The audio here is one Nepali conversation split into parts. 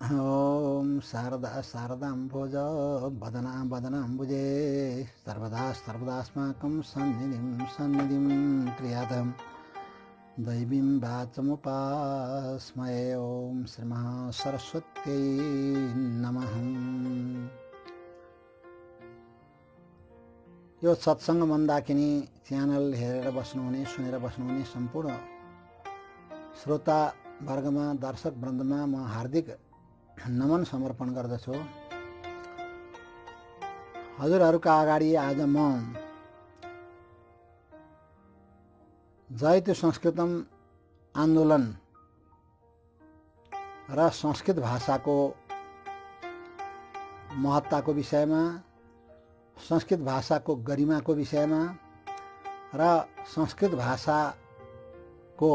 ॐ शारदा शारदाम्भोज वदना वदनाम्बुजे सर्वदा सर्वदास्माकं सन्निधिं क्रियातं दैवीं वाचमुपास्महे। ॐ श्रीमहासरस्वत्यै नमः। यो सत्सङ्ग मन्दाकिनी च्यानल हेरेर बस्नुहुने सुनेर बस्नुहुने सम्पूर्ण श्रोता वर्गमा दर्शक वृन्दमा म हार्दिक नमन समर्पण गर्दछु। हजुरहरूका अगाडि आज म जयतु संस्कृतम आन्दोलन र संस्कृत भाषाको महत्ताको विषयमा, संस्कृत भाषाको गरिमाको विषयमा र संस्कृत भाषाको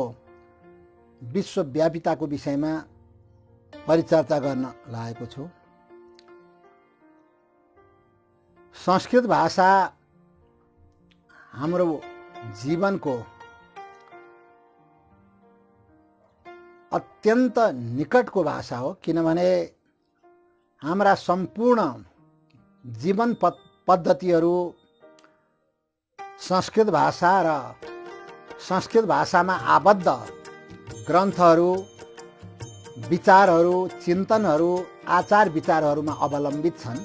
विश्वव्यापिताको विषयमा परिचर्चा गर्न लागेको छु। संस्कृत भाषा हाम्रो जीवनको अत्यन्त निकटको भाषा हो, किनभने हाम्रा सम्पूर्ण जीवन पद्धतिहरू संस्कृत भाषा र संस्कृत भाषामा आबद्ध ग्रन्थहरू, विचारहरू, चिन्तनहरू, आचार विचारहरूमा अवलम्बित छन्।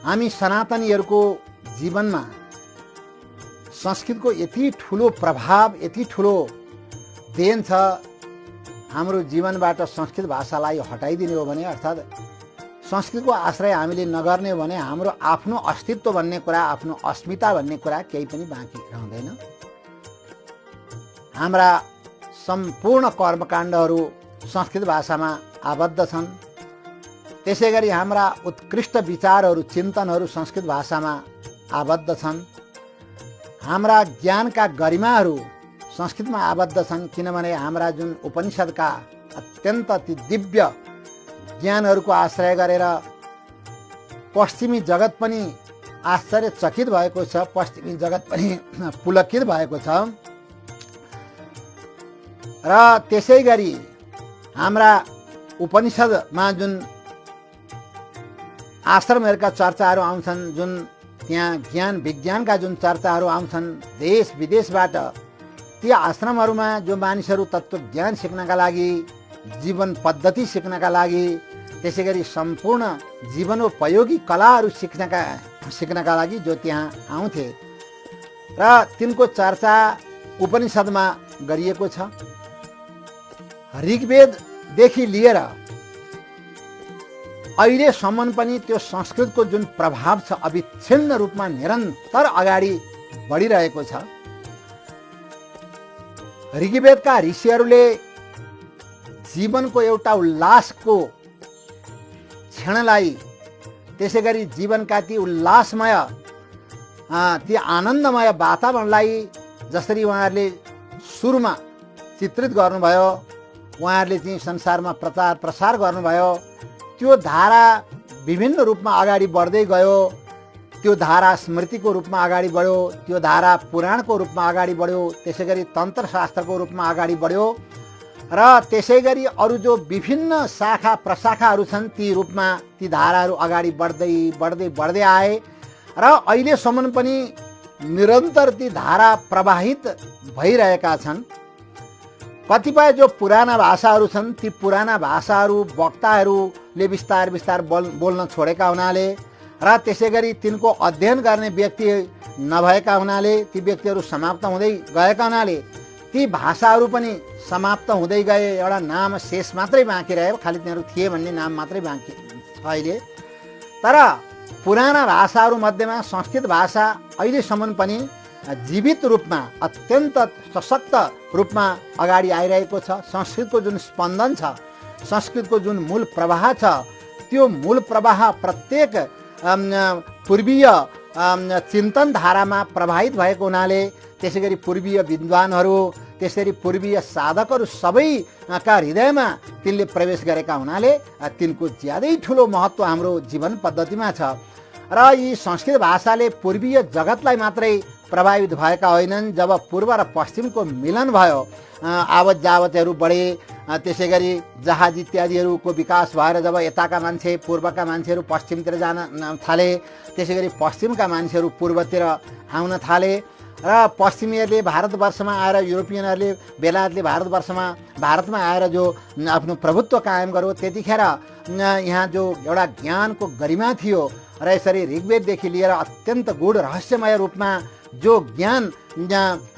हामी सनातनीहरूको जीवनमा संस्कृतको यति ठुलो प्रभाव, यति ठुलो देन छ। हाम्रो जीवनबाट संस्कृत भाषालाई हटाइदिने हो भने, अर्थात् संस्कृतको आश्रय हामीले नगर्ने हो भने हाम्रो आफ्नो अस्तित्व भन्ने कुरा, आफ्नो अस्मिता भन्ने कुरा केही पनि बाँकी रहँदैन। हाम्रा सम्पूर्ण कर्मकाण्डहरू संस्कृत भाषामा आबद्ध छन्। त्यसैगरी हाम्रा उत्कृष्ट विचारहरू, चिन्तनहरू संस्कृत भाषामा आबद्ध छन्। हाम्रा ज्ञानका गरिमाहरू संस्कृतमा आबद्ध छन्, किनभने हाम्रा जुन उपनिषदका अत्यन्त ती दिव्य ज्ञानहरूको आश्रय गरेर पश्चिमी जगत पनि आश्चर्यचकित भएको छ, पश्चिमी जगत पनि पुलकित भएको छ। र त्यसै गरी हाम्रा उपनिषदमा जुन आश्रमहरूका चर्चाहरू आउँछन्, जुन त्यहाँ ज्ञान विज्ञानका जुन चर्चाहरू आउँछन् देश विदेशबाट, ती आश्रमहरूमा जो मानिसहरू तत्त्वज्ञान सिक्नका लागि, जीवन पद्धति सिक्नका लागि, त्यसै गरी सम्पूर्ण जीवनोपयोगी कलाहरू सिक्नका लागि जो त्यहाँ आउँथे र तिनको चर्चा उपनिषदमा गरिएको छ। ऋग्वेददेखि लिएर अहिलेसम्म पनि त्यो संस्कृतको जुन प्रभाव छ अविच्छिन्न रूपमा निरन्तर अगाडि बढिरहेको छ। ऋग्वेदका ऋषिहरूले जीवनको एउटा उल्लासको क्षणलाई, त्यसै गरी जीवनका ती उल्लासमय, ती आनन्दमय वातावरणलाई जसरी उहाँहरूले सुरुमा चित्रित गर्नुभयो, उहाँहरूले चाहिँ संसारमा प्रचार प्रसार गर्नुभयो, त्यो धारा विभिन्न रूपमा अगाडि बढ्दै गयो। त्यो धारा स्मृतिको रूपमा अगाडि बढ्यो, त्यो धारा पुराणको रूपमा अगाडि बढ्यो, त्यसै गरी तन्त्रशास्त्रको रूपमा अगाडि बढ्यो र त्यसै गरी अरू जो विभिन्न शाखा प्रशाखाहरू छन् ती रूपमा ती धाराहरू अगाडि बढ्दै आए र अहिलेसम्म पनि निरन्तर ती धारा प्रवाहित भइरहेका छन्। कतिपय जो पुराना भाषाहरू छन् ती पुराना भाषाहरू वक्ताहरूले बिस्तार बोल्न छोडेका हुनाले र त्यसै गरी तिनको अध्ययन गर्ने व्यक्ति नभएका हुनाले, ती व्यक्तिहरू समाप्त हुँदै गएका हुनाले ती भाषाहरू पनि समाप्त हुँदै गए। एउटा नाम शेष मात्रै बाँकी रह्यो, खालि तिनीहरू थिए भन्ने नाम मात्रै बाँकी छ अहिले। तर पुराना भाषाहरू मध्येमा संस्कृत भाषा अहिलेसम्म पनि जीवित रूपमा, अत्यन्त सशक्त रूपमा अगाडि आइरहेको छ। संस्कृतको जुन स्पन्दन छ, संस्कृतको जुन मूल प्रवाह छ, त्यो मूल प्रवाह प्रत्येक पूर्वीय चिन्तन धारामा प्रभावित भएको हुनाले, त्यसै गरी पूर्वीय विद्वानहरू, त्यसरी पूर्वीय साधकहरू सबैका हृदयमा तिनले प्रवेश गरेका हुनाले तिनको ज्यादै ठुलो महत्त्व हाम्रो जीवन पद्धतिमा छ। र यी संस्कृत भाषाले पूर्वीय जगतलाई मात्रै प्रभावित भएका होइनन्। जब पूर्व र पश्चिमको मिलन भयो, आवत जावतहरू बढे, त्यसै गरी जहाज इत्यादिहरूको विकास भएर जब यताका मान्छे पूर्वका मान्छेहरू पश्चिमतिर जान थाले, त्यसै गरी पश्चिमका मान्छेहरू पूर्वतिर आउन थाले र पश्चिमीहरूले भारतवर्षमा आएर, युरोपियनहरूले, बेलायतले भारतमा आएर जो आफ्नो प्रभुत्व कायम गर्यो, त्यतिखेर यहाँ जो एउटा ज्ञानको गरिमा थियो र यसरी ऋग्वेददेखि लिएर अत्यन्त गूढ रहस्यमय रूपमा जो ज्ञान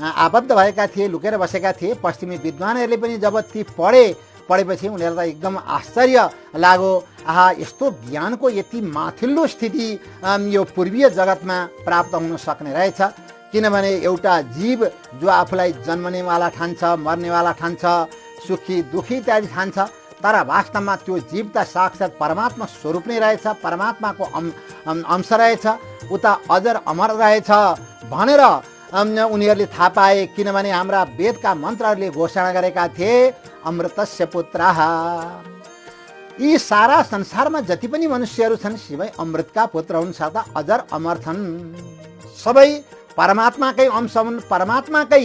आबद्ध भएका थिए, लुकेर बसेका थिए, पश्चिमी विद्वानहरूले पनि जब ती पढेपछि उनीहरूलाई एकदम आश्चर्य लाग्यो। आहा, यस्तो ज्ञानको यति माथिल्लो स्थिति यो पूर्वीय जगतमा प्राप्त हुन सक्ने रहेछ। किनभने एउटा जीव जो आफूलाई जन्मनेवाला ठान्छ, मर्नेवाला ठान्छ, सुखी दुखी इत्यादि ठान्छ, तर वास्तवमा त्यो जीव त साक्षात् परमात्मा स्वरूप नै रहेछ, परमात्माको अंश रहेछ, उता अजर अमर रहेछ भनेर उनीहरूले थाहा पाए। किनभने हाम्रा वेदका मन्त्रहरूले घोषणा गरेका थिए, अमृतस्य पुत्राः। यी सारा संसारमा जति पनि मनुष्यहरू छन् सबै अमृतका पुत्र हुन्, सदा अजर अमर छन्, सबै परमात्माकै अंश हुन्, परमात्माकै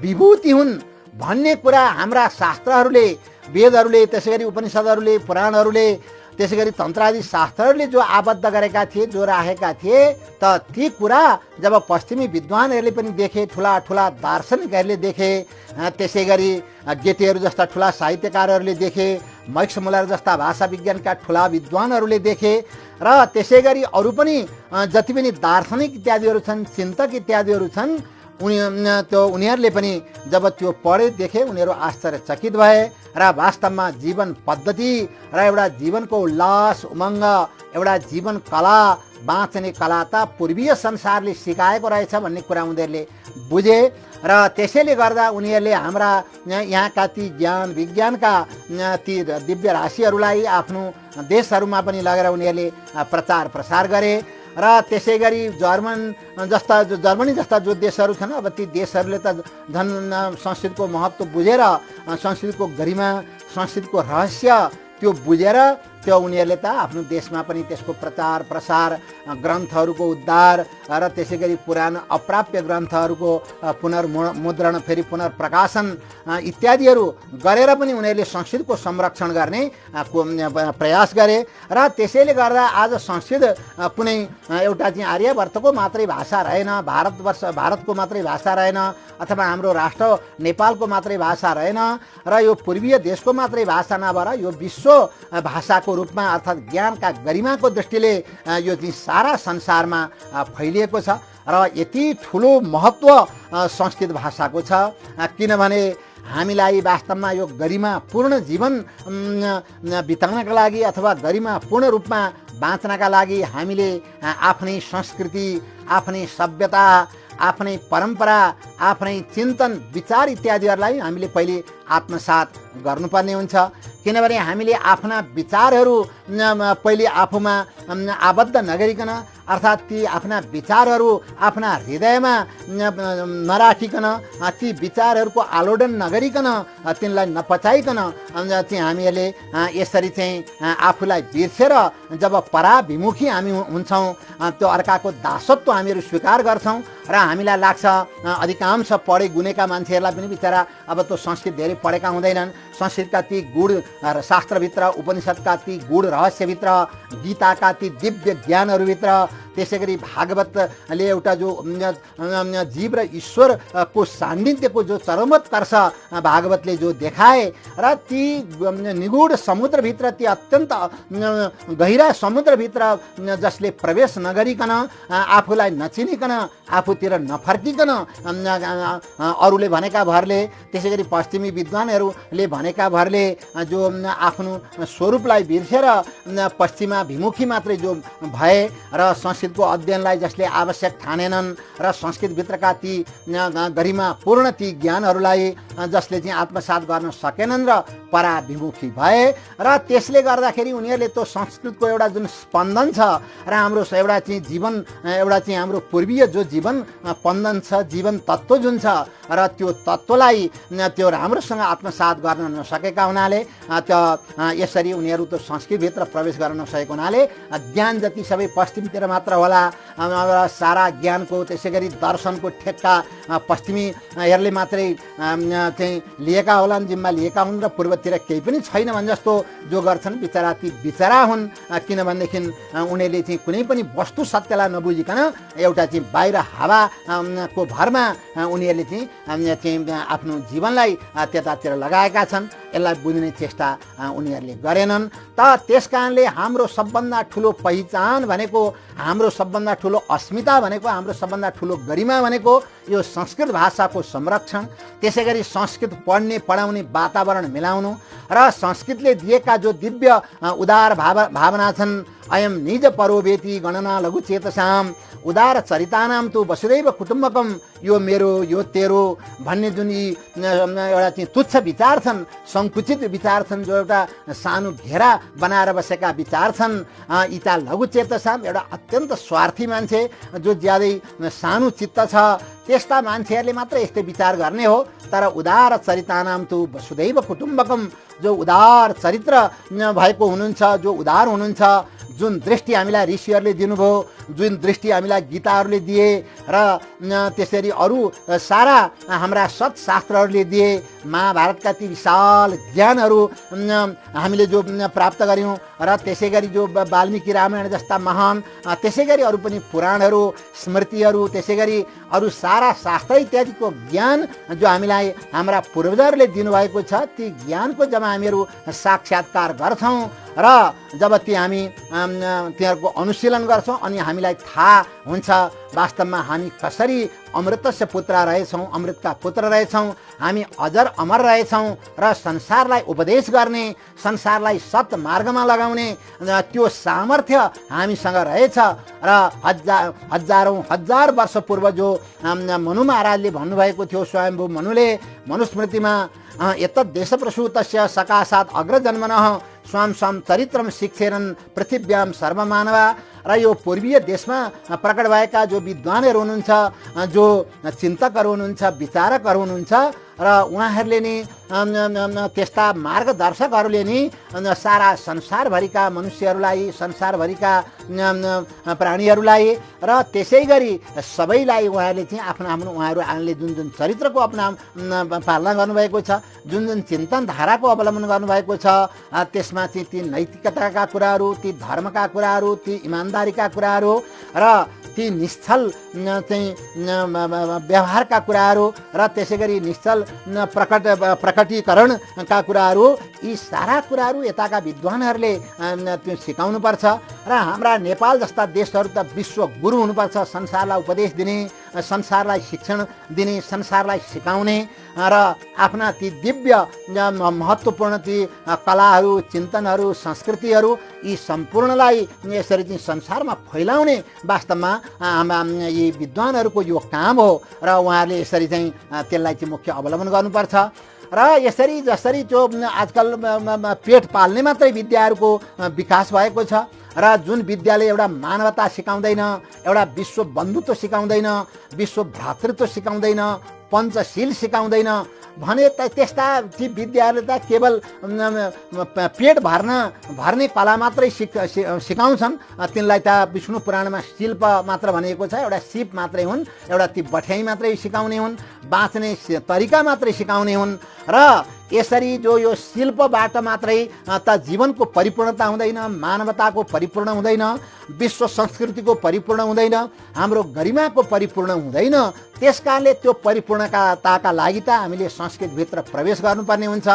विभूति हुन् भन्ने कुरा हाम्रा शास्त्रहरूले, वेदहरूले, त्यसै गरी उपनिषदहरूले, पुराणहरूले, त्यसै गरी तन्त्रादि शास्त्रहरूले जो आबद्ध गरेका थिए, जो राखेका थिए, त ती कुरा जब पश्चिमी विद्वानहरूले पनि देखे, ठुला ठुला दार्शनिकहरूले देखे, त्यसै गरी गेटेहरू जस्ता ठुला साहित्यकारहरूले देखे, मैक्स मुलर जस्ता भाषा विज्ञानका ठुला विद्वानहरूले देखे र त्यसै गरी अरू पनि जति पनि दार्शनिक इत्यादिहरू छन्, चिन्तक इत्यादिहरू छन्, उनीहरूले पनि जब त्यो पढे देखे, उनीहरू आश्चर्यचकित भए र वास्तवमा जीवन पद्धति र एउटा जीवनको उल्लास उमङ्ग, एउटा जीवन कला, बाँच्ने कला त पूर्वीय संसारले सिकाएको रहेछ भन्ने कुरा उनीहरूले बुझे र त्यसैले गर्दा उनीहरूले हाम्रा यहाँका ती ज्ञान विज्ञानका ती दिव्य राशिहरूलाई आफ्नो देशहरूमा पनि लगेर उनीहरूले प्रचार प्रसार गरे र त्यसै गरी जर्मनी जस्ता जो देशहरू छन्, अब ती देशहरूले त झन् संस्कृतको महत्त्व बुझेर, संस्कृतको गरिमा, संस्कृतको रहस्य त्यो बुझेर त्यो उनीहरूले त आफ्नो देशमा पनि त्यसको प्रचार प्रसार, ग्रन्थहरूको उद्धार र त्यसै गरी पुरानो अप्राप्य ग्रन्थहरूको पुनर्मुद्रण, फेरि पुनर्प्रकाशन इत्यादिहरू गरेर पनि उनीहरूले संस्कृतको संरक्षण गर्ने प्रयास गरे र त्यसैले गर्दा आज संस्कृत कुनै एउटा चाहिँ आर्यावर्तको मात्रै भाषा रहेन, भारतको मात्रै भाषा रहेन, अथवा हाम्रो राष्ट्र नेपालको मात्रै भाषा रहेन र यो पूर्वीय देशको मात्रै भाषा नभएर यो विश्व भाषाको रूपमा अर्थात् ज्ञानका गरिमाको दृष्टिले यो चाहिँ सारा संसारमा फैलिएको छ र यति ठुलो महत्त्व संस्कृत भाषाको छ। किनभने हामीलाई वास्तवमा यो गरिमा पूर्ण जीवन बिताउनका लागि अथवा गरिमा पूर्ण रूपमा बाँच्नका लागि हामीले आफ्नै संस्कृति, आफ्नै सभ्यता, आफ्नै परम्परा, आफ्नै चिन्तन विचार इत्यादिहरूलाई हामीले पहिले आत्मसात गर्नुपर्ने हुन्छ। किनभने हामीले आफ्ना विचारहरू पहिले आफूमा आबद्ध नगरिकन, अर्थात् ती आफ्ना विचारहरू आफ्ना हृदयमा नराखिकन, ती विचारहरूको आलोडन नगरिकन, तिनलाई नपचाइकन चाहिँ हामीहरूले यसरी चाहिँ आफूलाई बिर्सेर जब पराभिमुखी हामी हुन्छौँ, त्यो अर्काको दासत्व हामीहरू स्वीकार गर्छौँ र हामीलाई लाग्छ अधिकांश पढे गुनेका मान्छेहरूलाई पनि बिचरा अब त्यो संस्कृत धेरै पढेका हुँदैनन्, संस्कृतका ती गूढ शास्त्रभित्र, उपनिषदका ती गूढ रहस्यभित्र, गीताका ती दिव्य ज्ञानहरूभित्र, त्यसै गरी भागवतले एउटा जो जीव र ईश्वरको सान्निध्यको जो चरमोत्कर्ष भागवतले जो देखाए र ती निगूढ समुद्रभित्र, ती अत्यन्त गहिरा समुद्रभित्र जसले प्रवेश नगरिकन, आफूलाई नचिनिकन, आफूतिर नफर्किकन, अरूले भनेका भरले, त्यसै गरी पश्चिमी विद्वानहरूले भनेका भरले जो आफ्नो स्वरूपलाई बिर्सेर पश्चिमाभिमुखी मात्रै जो भए र संस्कृतको अध्ययनलाई जसले आवश्यक ठानेनन् र संस्कृतभित्रका ती गरिमा पूर्ण ती ज्ञानहरूलाई जसले चाहिँ आत्मसात गर्न सकेनन् र पराभिमुखी भए र त्यसले गर्दाखेरि उनीहरूले त्यो संस्कृतको एउटा जुन स्पन्दन छ र हाम्रो एउटा चाहिँ जीवन, एउटा चाहिँ हाम्रो पूर्वीय जो जीवन स्पन्दन छ, जीवन तत्त्व जुन छ र त्यो तत्त्वलाई त्यो राम्रोसँग आत्मसात गर्न नसकेका हुनाले यसरी उनीहरू त्यो संस्कृतभित्र प्रवेश गर्न नसकेको हुनाले ज्ञान जति सबै पश्चिमतिर मात्र मात्र होला र सारा ज्ञानको त्यसै गरी दर्शनको ठेक्का पश्चिमीहरूले मात्रै चाहिँ लिएका होलान्, जिम्मा लिएका हुन् र पूर्वतिर केही पनि छैन भने जस्तो जो गर्छन् बिचरा ती बिचरा हुन्। किनभनेदेखि उनीहरूले चाहिँ कुनै पनि वस्तु सत्यलाई नबुझिकन एउटा चाहिँ बाहिर हावाको भरमा उनीहरूले चाहिँ आफ्नो जीवनलाई त्यतातिर लगाएका छन्। यसलाई बुझ्ने चेष्टा उनीहरूले गरेनन्। त त्यस कारणले हाम्रो सबभन्दा ठुलो पहिचान भनेको, हाम्रो सबभन्दा ठुलो अस्मिता भनेको, हाम्रो सबभन्दा ठुलो गरिमा भनेको यो संस्कृत भाषाको संरक्षण, त्यसै गरी संस्कृत पढ्ने पढाउने वातावरण मिलाउनु र संस्कृतले दिएका जो दिव्य उदार भावना छन्, अयम निज परोवेति गणना लघु चेतसाम उदार चरितानाम तु वसुदैव कुटुम्बकम, यो मेरो यो तेरो भन्ने जुन यी एउटा चाहिँ तुच्छ विचार छन्, सङ्कुचित विचार छन्, जो एउटा सानो घेरा बनाएर बसेका विचार छन्, यिता लघु चेतसाम एउटा अत्यन्त स्वार्थी मान्छे जो ज्यादै सानो चित्त छ, त्यस्ता मान्छेहरूले मात्र यस्तै विचार गर्ने हो। तर उदार चरितानाम तु वसुदैव कुटुम्बकम, जो उदार चरित्र भएको हुनुहुन्छ, जो उदार हुनुहुन्छ, जुन दृष्टि हामीलाई ऋषिहरूले दिनुभयो, जुन दृष्टि हामीलाई गीताहरूले दिए र त्यसरी अरू सारा हाम्रा सत्शास्त्रहरूले दिए, महाभारतका ती विशाल ज्ञानहरू हामीले जो प्राप्त गऱ्यौँ र त्यसै गरी जो वाल्मीकि रामायण जस्ता महान, त्यसै गरी अरू पनि पुराणहरू, स्मृतिहरू, त्यसै गरी अरू सारा शास्त्र इत्यादिको ज्ञान जो हामीलाई हाम्रा पूर्वजहरूले दिनुभएको छ, ती ज्ञानको जब हामीहरू साक्षात्कार गर्छौँ र जब ती हामी तिनीहरूको अनुशीलन गर्छौँ अनि हामीलाई थाहा हुन्छ वास्तवमा हामी कसरी अमृतस्य पुत्र रहेछौँ, अमृतका पुत्र रहेछौँ, हामी अजर अमर रहेछौँ र संसारलाई उपदेश गर्ने, संसारलाई सत् मार्गमा लगाउने त्यो सामर्थ्य हामीसँग रहेछ। र हजार वर्ष पूर्व जो मनु महाराजले भन्नुभएको थियो, स्वयम्भू मनुले मनुस्मृतिमा एतद् देशप्रसूतस्य सकाशात् अग्रजन्मनः स्वाम स्वाम चरित्रम शिक्षेरन् पृथिव्याम सर्वमानवा, र यो पूर्वीय देशमा प्रकट भएका जो विद्वानहरू हुनुहुन्छ, जो चिन्तकहरू हुनुहुन्छ, विचारकहरू हुनुहुन्छ र उहाँहरूले नि त्यस्ता मार्गदर्शकहरूले नि सारा संसारभरिका मनुष्यहरूलाई, संसारभरिका प्राणीहरूलाई र त्यसै गरी सबैलाई उहाँहरूले चाहिँ आफ्नो आफ्नो उहाँहरूले जुन जुन चरित्रको पालना गर्नुभएको छ, जुन जुन चिन्तन धाराको अवलम्बन गर्नुभएको छ, त्यसमा चाहिँ ती नैतिकताका कुराहरू, ती धर्मका कुराहरू, ती इमान्दारीका कुराहरू र ती निश्चल चाहिँ व्यवहारका कुराहरू र त्यसै गरी निश्चल प्रकटीकरणका कुराहरू, यी सारा कुराहरू यताका विद्वानहरूले त्यो सिकाउनुपर्छ। र हाम्रा नेपाल जस्ता देशहरू त विश्व गुरु हुनुपर्छ, संसारलाई उपदेश दिने, संसारलाई शिक्षण दिने, संसारलाई सिकाउने र आफ्ना ती दिव्य महत्त्वपूर्ण ती कलाहरू, चिन्तनहरू, संस्कृतिहरू यी सम्पूर्णलाई यसरी चाहिँ संसारमा फैलाउने वास्तवमा यी विद्वानहरूको यो काम हो र उहाँहरूले यसरी चाहिँ त्यसलाई चाहिँ मुख्य अवलम्बन गर्नुपर्छ। र यसरी जसरी जो आजकल पेट पाल्ने मात्रै विद्याहरूको विकास भएको छ र जुन विद्याले एउटा मानवता सिकाउँदैन, एउटा विश्व बन्धुत्व सिकाउँदैन, विश्व भ्रातृत्व सिकाउँदैन, पञ्चशील सिकाउँदैन भने त त्यस्ता ती विद्याहरूले त केवल पेट भर्ने कला मात्रै सिकाउँछन्। तिनलाई त विष्णु पुराणमा शिल्प मात्र भनिएको छ, एउटा सिप मात्रै हुन्, एउटा ती बठ्याइ मात्रै सिकाउने हुन्, बाँच्ने तरिका मात्रै सिकाउने हुन्। र यसरी जो यो शिल्पबाट मात्रै त जीवनको परिपूर्णता हुँदैन, मानवताको परिपूर्ण हुँदैन, विश्व संस्कृतिको परिपूर्ण हुँदैन, हाम्रो गरिमाको परिपूर्ण हुँदैन। त्यसकारणले त्यो परिपूर्णताका लागि त हामीले संस्कृतभित्र प्रवेश गर्नुपर्ने हुन्छ,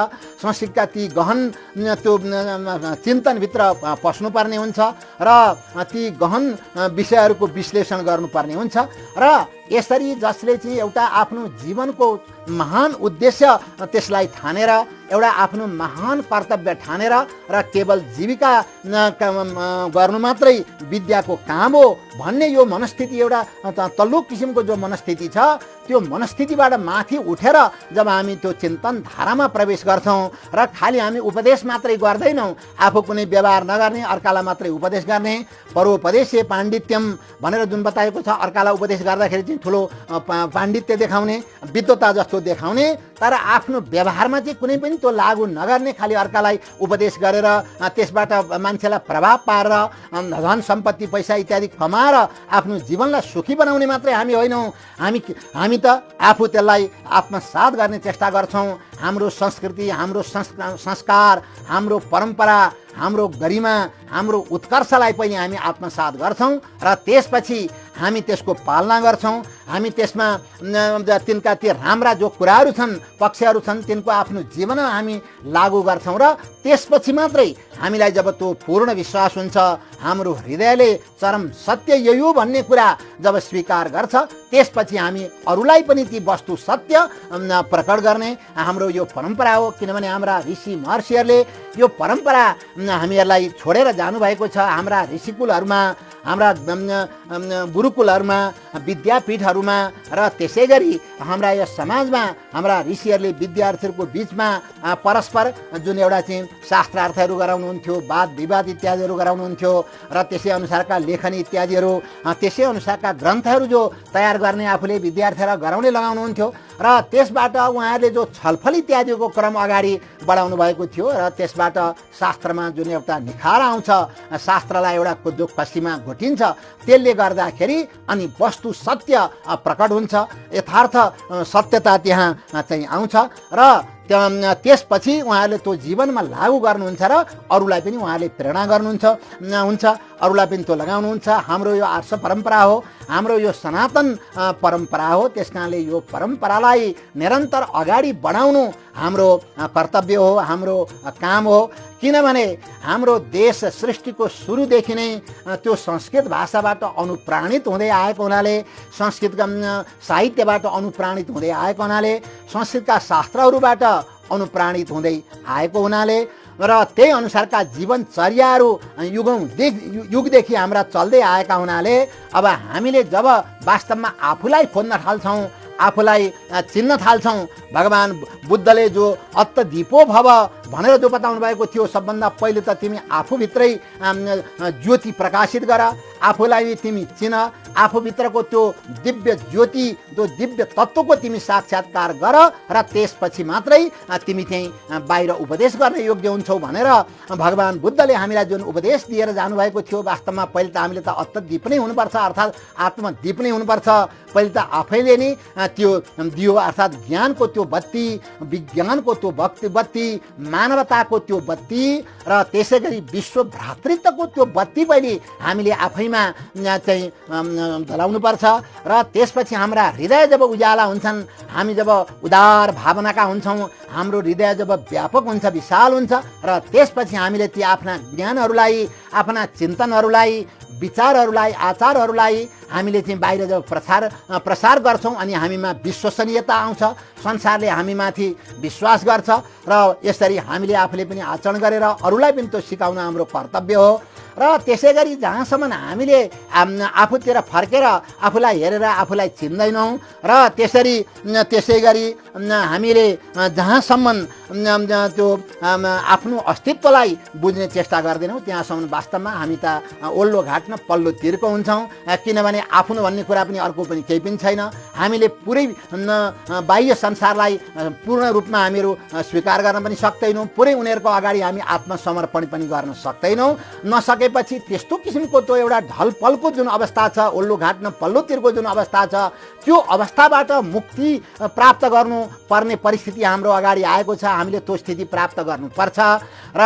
संस्कृतका ती गहन त्यो चिन्तनभित्र पस्नुपर्ने हुन्छ र ती गहन विषयहरूको विश्लेषण गर्नुपर्ने हुन्छ। र यसरी जसले चाहिँ एउटा आफ्नो जीवनको महान उद्देश्य त्यसलाई ठानेर, एउटा आफ्नो महान कर्तव्य ठानेर र केवल जीविका गर्नु मात्रै विद्याको काम हो भन्ने यो मनस्थिति, एउटा तल्लो किसिमको जो मनस्थिति छ, त्यो मनस्थितिबाट माथि उठेर जब हामी त्यो चिन्तन धारामा प्रवेश गर्छौँ र खालि हामी उपदेश मात्रै गर्दैनौँ, आफू कुनै व्यवहार नगर्ने, अर्कालाई मात्रै उपदेश गर्ने, परोपदेशे पाण्डित्यम भनेर जुन बताएको छ, अर्कालाई उपदेश गर्दाखेरि चाहिँ ठुलो पाण्डित्य देखाउने, विद्वता जस्तो देखाउने, तर आफ्नो व्यवहारमा चाहिँ कुनै पनि त्यो लागू नगर्ने, खालि अर्कालाई उपदेश गरेर त्यसबाट मान्छेलाई प्रभाव पारेर धन सम्पत्ति पैसा इत्यादि कमाएर आफ्नो जीवनलाई सुखी बनाउने मात्रै हामी होइनौँ। हामी त आफू त्यसलाई आत्मसात गर्ने चेष्टा गर्छौँ। हाम्रो संस्कृति, हाम्रो संस्कार, हाम्रो परम्परा, हाम्रो गरिमा, हाम्रो उत्कर्षलाई पनि हामी आत्मसात गर्छौँ र त्यसपछि हामी त्यसको पालना गर्छौँ। हामी त्यसमा तिनका ती राम्रा जो कुराहरू छन्, पक्षहरू छन्, तिनको आफ्नो जीवनमा हामी लागू गर्छौँ र त्यसपछि मात्रै हामीलाई जब त्यो पूर्ण विश्वास हुन्छ, हाम्रो हृदयले चरम सत्य यही हो भन्ने कुरा जब स्वीकार गर्छ, त्यसपछि हामी अरूलाई पनि ती वस्तु सत्य प्रकट गर्ने हाम्रो यो परम्परा हो। किनभने हाम्रा ऋषि महर्षिहरूले यो परम्परा हामीहरूलाई छोडेर जानुभएको छ। हाम्रा ऋषिकुलहरूमा, हाम्रा गुरुकुलहरूमा, विद्यापीठहरूमा र त्यसै गरी हाम्रा यस समाजमा हाम्रा ऋषिहरूले विद्यार्थीहरूको बिचमा परस्पर जुन एउटा चाहिँ शास्त्रार्थहरू गराउनुहुन्थ्यो, वाद विवाद इत्यादिहरू गराउनुहुन्थ्यो र त्यसै अनुसारका लेखनी इत्यादिहरू, त्यसै अनुसारका ग्रन्थहरू जो तयार गर्ने आफूले विद्यार्थीहरूलाई गराउने लगाउनुहुन्थ्यो र त्यसबाट उहाँहरूले जो छलफल इत्यादिको क्रम अगाडि बढाउनु भएको थियो र त्यसबाट शास्त्रमा जुन एउटा निखार आउँछ, शास्त्रलाई एउटा जो कसीमा घोटिन्छ, त्यसले गर्दाखेरि अनि वस्तु सत्य प्रकट हुन्छ, यथार्थ सत्यता त्यहाँ चाहिँ आउँछ र त्यसपछि उहाँहरूले त्यो जीवनमा लागू गर्नुहुन्छ र अरूलाई पनि उहाँले प्रेरणा गर्नुहुन्छ, अरूलाई पनि त्यो लगाउनुहुन्छ। हाम्रो यो आर्ष परम्परा हो, हाम्रो यो सनातन परम्परा हो। त्यस कारणले यो परम्परालाई निरन्तर अगाडि बढाउनु हाम्रो कर्तव्य हो, हाम्रो काम हो। किनभने हाम्रो देश सृष्टिको सुरुदेखि नै त्यो संस्कृत भाषाबाट अनुप्राणित हुँदै आएको हुनाले, संस्कृतका साहित्यबाट अनुप्राणित हुँदै आएको हुनाले, संस्कृतका शास्त्रहरूबाट अनुप्राणित हुँदै आएको हुनाले र त्यही अनुसारका जीवनचर्याहरू युगदेखि हाम्रा चल्दै आएका हुनाले अब हामीले जब वास्तवमा आफूलाई खोज्न थाल्छौँ, आफूलाई चिन्न थाल्छौँ, भगवान् बुद्धले जो अत्तदीपो भव भनेर जो बताउनु भएको थियो, सबभन्दा पहिले त तिमी आफूभित्रै ज्योति प्रकाशित गर, आफूलाई तिमी चिन, आफूभित्रको त्यो दिव्य ज्योति, त्यो दिव्य तत्त्वको तिमी साक्षात्कार गर र त्यसपछि मात्रै तिमी चाहिँ बाहिर उपदेश गर्ने योग्य हुन्छौ भनेर भगवान् बुद्धले हामीलाई जुन उपदेश दिएर जानुभएको थियो। वास्तवमा पहिले त हामीले त अत्तदीप नै हुनुपर्छ, अर्थात् आत्मदीप नै हुनुपर्छ। पहिले त आफैले नै त्यो दियो, अर्थात् ज्ञानको त्यो बत्ती, विज्ञानको त्यो बत्ती, मानवताको त्यो बत्ती र त्यसै गरी विश्व भ्रातृत्वको त्यो बत्ती पहिले हामीले आफैमा चाहिँ जलाउनुपर्छ र त्यसपछि हाम्रा हृदय जब उज्याला हुन्छन्, हामी जब उदार भावनाका हुन्छौँ, हाम्रो हृदय जब व्यापक हुन्छ, विशाल हुन्छ र त्यसपछि हामीले ती आफ्ना ज्ञानहरूलाई, आफ्ना चिन्तनहरूलाई, विचारहरूलाई, आचारहरूलाई हामीले चाहिँ बाहिर जब प्रसार गर्छौँ अनि हामीमा विश्वसनीयता आउँछ, संसारले हामीमाथि विश्वास गर्छ र यसरी हामीले आफूले पनि आचरण गरेर अरूलाई पनि त्यो सिकाउन हाम्रो कर्तव्य हो। र त्यसै गरी जहाँसम्म हामीले आफूतिर फर्केर आफूलाई हेरेर आफूलाई चिन्दैनौँ र त्यसै गरी हामीले जहाँसम्म त्यो आफ्नो अस्तित्वलाई बुझ्ने चेष्टा गर्दैनौँ, त्यहाँसम्म वास्तवमा हामी त ओल्लो घाट न पल्लो तिरको हुन्छौँ। किनभने आफ्नो भन्ने कुरा पनि अर्को पनि केही पनि छैन। हामीले पुरै बाह्य संसारलाई पूर्ण रूपमा हामीहरू स्वीकार गर्न पनि सक्दैनौँ, पुरै उनीहरूको अगाडि हामी आत्मसमर्पण पनि गर्न सक्दैनौँ। नसकेपछि त्यस्तो किसिमको त्यो एउटा ढलपलको जुन अवस्था छ, ओल्लो घाट न पल्लो तिरको जुन अवस्था छ, त्यो अवस्थाबाट मुक्ति प्राप्त गर्नुपर्ने परिस्थिति हाम्रो अगाडि आएको छ। हामीले त्यो स्थिति प्राप्त गर्नुपर्छ र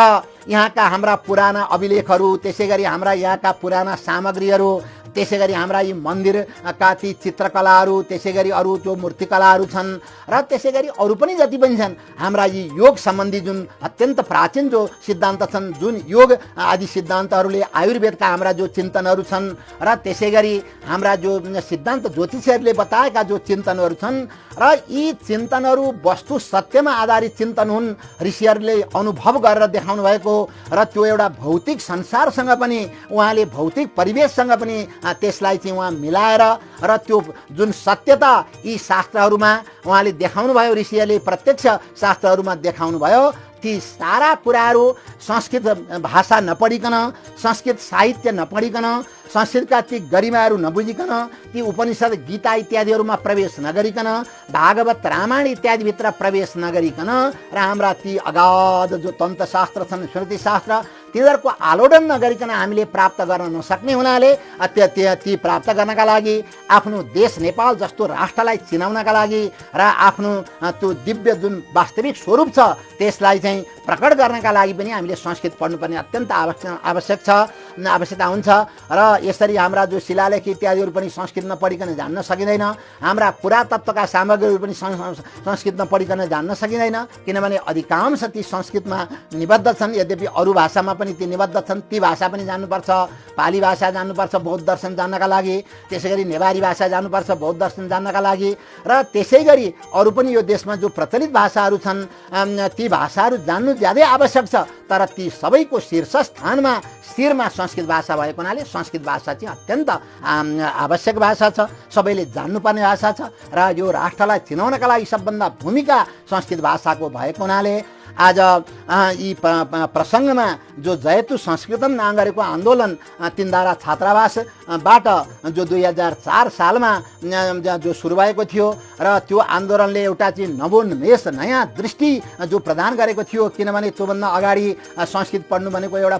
यहाँका हाम्रा पुराना अभिलेखहरू, त्यसै गरी हाम्रा यहाँका पुराना सामग्रीहरू, त्यसै गरी हाम्रा यी मन्दिरका ती चित्रकलाहरू, त्यसै गरी अरू जो मूर्तिकलाहरू छन् र त्यसै गरी अरू पनि जति पनि छन्, हाम्रा यी योग सम्बन्धी जुन अत्यन्त प्राचीन जो सिद्धान्त छन्, जुन योग आदि सिद्धान्तहरूले, आयुर्वेदका हाम्रा जो चिन्तनहरू छन् र त्यसै गरी हाम्रा जो सिद्धान्त ज्योतिषहरूले बताएका जो चिन्तनहरू छन् र यी चिन्तनहरू वस्तु सत्यमा आधारित चिन्तन हुन्। ऋषिहरूले अनुभव गरेर देखाउनु भएको र त्यो एउटा भौतिक संसारसँग पनि, उहाँले भौतिक परिवेशसँग पनि त्यसलाई चाहिँ उहाँ मिलाएर र त्यो जुन सत्यता यी शास्त्रहरूमा उहाँले देखाउनु भयो, ऋषिहरूले प्रत्यक्ष शास्त्रहरूमा देखाउनु भयो, ती सारा कुराहरू संस्कृत भाषा नपढिकन, संस्कृत साहित्य नपढिकन, संस्कृतका ती गरिमाहरू नबुझिकन, ती उपनिषद गीता इत्यादिहरूमा प्रवेश नगरिकन, भागवत रामायण इत्यादिभित्र प्रवेश नगरिकन र हाम्रा ती अगाध जो तन्त्रशास्त्र छन्, स्मृतिशास्त्र, तिनीहरूको आलोडन नगरिकन हामीले प्राप्त गर्न नसक्ने हुनाले ती प्राप्त गर्नका लागि, आफ्नो देश नेपाल जस्तो राष्ट्रलाई चिनाउनका लागि र आफ्नो त्यो दिव्य जुन वास्तविक स्वरूप छ त्यसलाई चाहिँ प्रकट गर्नका लागि पनि हामीले संस्कृत पढ्नुपर्ने अत्यन्त आवश्यकता हुन्छ। र यसरी हाम्रा जो शिलालेख इत्यादिहरू पनि संस्कृत नपढिकन जान्न सकिँदैन, हाम्रा पुरातत्वका सामग्रीहरू पनि संस्कृत नपढिकन जान्न सकिँदैन, किनभने अधिकांश ती संस्कृतमा निबद्ध छन्। यद्यपि अरू भाषामा पनि ती निबद्ध छन्, ती भाषा पनि जान्नुपर्छ। पाली भाषा जान्नुपर्छ बौद्ध दर्शन जान्नका लागि, त्यसै गरी नेवारी भाषा जान्नुपर्छ बौद्ध दर्शन जान्नका लागि, र त्यसै गरी अरू पनि यो देशमा जो प्रचलित भाषाहरू छन् ती भाषाहरू जान्नु ज्यादै आवश्यक छ। तर ती सबैको शिरमा संस्कृत भाषा भएको हुनाले संस्कृत भाषा चाहिँ अत्यन्त आवश्यक भाषा छ, सबैले जान्नुपर्ने भाषा छ। र यो राष्ट्रलाई चिनाउनका लागि सबभन्दा भूमिका संस्कृत भाषाको भएको हुनाले आज यी प्रसङ्गमा जो जयतु संस्कृतम नाम गरेको आन्दोलन तिनधारा छात्रावासबाट जो 2004 सालमा जो सुरु भएको थियो र त्यो आन्दोलनले एउटा चाहिँ नवोन्मेष नयाँ दृष्टि जो प्रदान गरेको थियो। किनभने त्योभन्दा अगाडि संस्कृत पढ्नु भनेको एउटा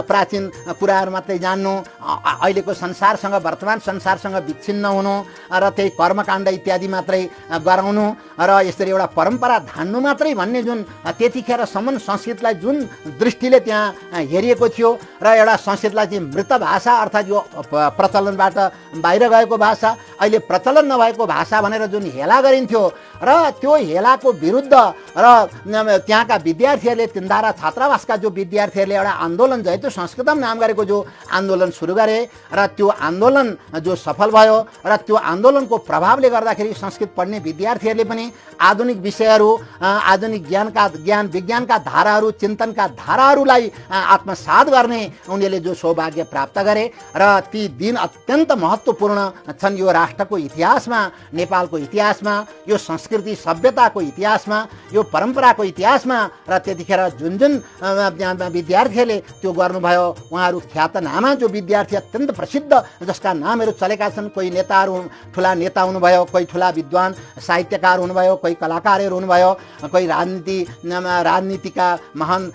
प्राचीन कुराहरू मात्रै जान्नु, अहिलेको संसारसँग वर्तमान संसारसँग विच्छिन्न हुनु र त्यही कर्मकाण्ड इत्यादि मात्रै गराउनु र यसरी एउटा परम्परा धान्नु मात्रै भन्ने जुन त्यतिखेरसम्म संस्कृतलाई जुन दृष्टिले त्यहाँ हेरिएको थियो र एउटा संस्कृतलाई चाहिँ मृत भाषा अर्थात् यो प्रचलनबाट बाहिर गएको भाषा, अहिले प्रचलन नभएको भाषा भनेर जुन हेला गरिन्थ्यो र त्यो हेलाको विरुद्ध र त्यहाँका विद्यार्थीहरूले तिनधारा छात्रावासका जो विद्यार्थीहरूले एउटा आन्दोलन जयतु संस्कृतम नाम गरेको जो आन्दोलन सुरु गरे र त्यो आन्दोलन जो सफल भयो र त्यो आन्दोलनको प्रभावले गर्दाखेरि संस्कृत पढ्ने विद्यार्थीहरूले पनि आधुनिक विषयहरू, आधुनिक ज्ञान विज्ञानका धाराहरू, चिन्तनका धाराहरूलाई आत्मसात गर्ने उनीहरूले जो सौभाग्य प्राप्त गरे र ती दिन अत्यन्त महत्त्वपूर्ण छन् यो राष्ट्रको इतिहासमा, नेपालको इतिहासमा, यो संस्कृति सभ्यताको इतिहासमा, यो परम्पराको इतिहासमा। र त्यतिखेर जुन विद्यार्थीहरूले त्यो गर्नुभयो उहाँहरू ख्यातनामा जो विद्यार्थी अत्यन्त प्रसिद्ध जसका नामहरू चलेका छन्, कोही नेताहरू ठुला नेता हुनुभयो, कोही ठुला विद्वान साहित्यकार हुनुभयो, कोही कलाकारहरू हुनुभयो, कोही राजनीतिका महान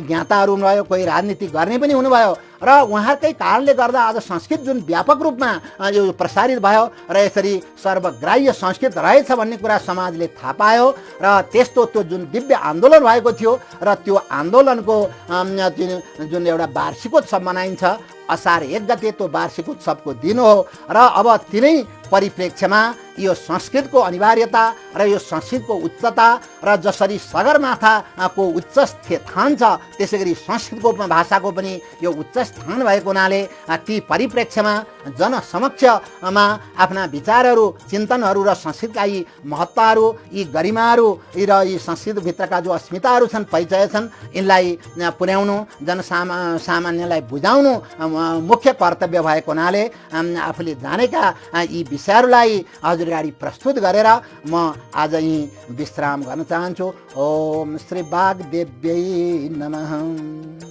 ज्ञाताहरू हुनुभयो, कोही राजनीति गर्ने पनि हुनुभयो र उहाँकै कारणले गर्दा आज संस्कृत जुन व्यापक रूपमा यो प्रसारित भयो र यसरी सर्वग्राह्य संस्कृत रहेछ भन्ने कुरा समाजले थाहा पायो र त्यस्तो त्यो जुन दिव्य आन्दोलन भएको थियो र त्यो आन्दोलनको जुन एउटा वार्षिकोत्सव मनाइन्छ असार 1 गते त्यो वार्षिकोत्सवको दिन हो र अब तिनै परिप्रेक्ष्यमा यो संस्कृतको अनिवार्यता र यो संस्कृतको उच्चता र जसरी सगरमाथाको उच्च स्थान छ त्यसै गरी संस्कृतको भाषाको पनि यो उच्च स्थान भएको हुनाले ती परिप्रेक्ष्यमा जनसमक्षमा आफ्ना विचारहरू, चिन्तनहरू र संस्कृतका यी महत्त्वहरू, यी गरिमाहरू र यी संस्कृतभित्रका जो अस्मिताहरू छन्, परिचय छन्, यिनलाई पुर्याउनु, जनसामान्यलाई बुझाउनु मुख्य कर्तव्य भएको हुनाले आफूले जानेका यी विषयहरूलाई हजुर अगाडि प्रस्तुत गरेर म आज यही विश्राम गर्न चाहन्छु। ओम श्री वाग्देव्यै नमः।